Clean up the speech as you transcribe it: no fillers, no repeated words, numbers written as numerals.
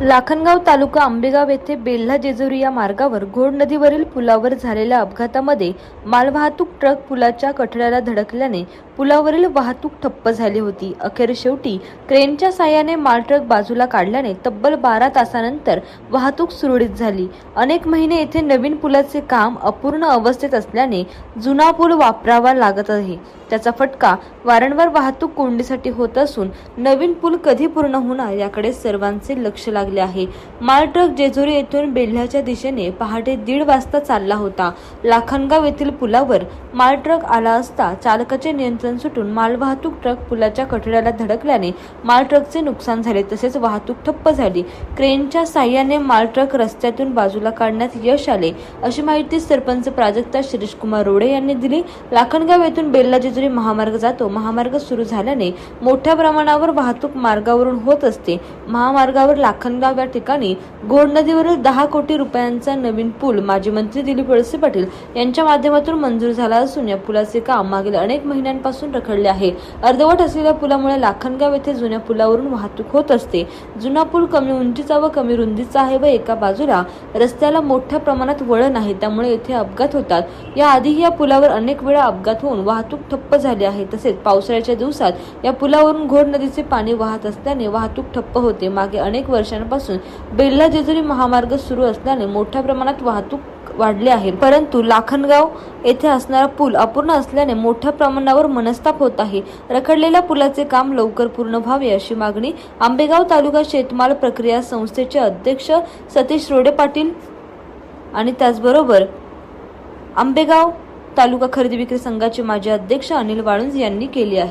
लाखनगाव तालुका आंबेगाव येथे बेल्हा जेजुरी या मार्गावर घोड नदीवरील पुलावर झालेल्या अपघातामध्ये मालवाहतूक ट्रक पुलाच्या कठड्याला धडकल्याने पुलावरील वाहतूक ठप्प झाली होती। अखेर शेवटी क्रेनच्या साहाय्याने माल ट्रक बाजूला काढल्याने तब्बल 12 तासानंतर वाहतूक सुरळीत झाली। अनेक महिने येथे नवीन पुलाचे काम अपूर्ण अवस्थेत असल्याने जुना पूल वापरावा लागत आहे। त्याचा फटका वारंवार वाहतूक कोंडीसाठी होत असून नवीन पूल कधी पूर्ण होणार याकडे सर्वांचे लक्ष लागले आहे। माल ट्रक जेजुरी येथून बेल्ह्याच्या दिशेने पहाटे 1:30 वाजता चालला होता। लाखनगाव येथील पुलावर माल ट्रक आला असता चालकाचे नियंत्रण सुटून मालवाहतूक ट्रक पुलाच्या कठड्याला धडकल्याने माल ट्रकचे नुकसान झाले, तसेच वाहतूक ठप्प झाली। क्रेनच्या साहाय्याने माल ट्रक रस्त्यातून बाजूला काढण्यात यश आले, अशी माहिती सरपंच प्राजक्ता शिरीषकुमार रोडे यांनी दिली। लाखनगाव येथून बेल्हा जेजुरी महामार्ग जातो। महामार्ग सुरू झाल्याने मोठ्या प्रमाणावर वाहतूक मार्गावरून होत असते। महामार्गावर लाखनगाव या ठिकाणी घोड नदीवरील 10 कोटी रुपयांचा नवीन पूल माजी मंत्री दिलीप वळसे पाटील यांच्या माध्यमातून मंजूर झाला असून या पुलाचे काम मागील अनेक महिन्यांपासून रखडले आहे। अर्धवट असलेल्या पुलामुळे लाखनगाव येथे जुन्या पुलावरून वाहतूक होत असते। जुना पूल कमी उंचीचा व कमी रुंदीचा आहे व एका बाजूला रस्त्याला मोठ्या प्रमाणात वळण आहे, त्यामुळे येथे अपघात होतात। या आधीही या पुलावर अनेक वेळा अपघात होऊन वाहतूक ठप्प झाली आहे। तसेच पावसाळ्याच्या दिवसात या पुलावरून घोड नदीचे पाणी वाहत असल्याने वाहतूक ठप्प होते। मागे अनेक वर्षांपासून बेल्हा जेजुरी महामार्ग सुरू असल्याने मोठ्या प्रमाणात वाहतूक वाढले आहे, परंतु लाखनगाव येथे असणारा पूल अपूर्ण असल्याने मोठ्या प्रमाणावर मनस्ताप होत आहे। रखडलेल्या पुलाचे काम लवकर पूर्ण व्हावे अशी मागणी आंबेगाव तालुका शेतमाल प्रक्रिया संस्थेचे अध्यक्ष सतीश रोडे पाटील आणि त्याचबरोबर आंबेगाव तालुका खरेदी विक्री संघाचे माजी अध्यक्ष अनिल वाळुंज यांनी केली आहे।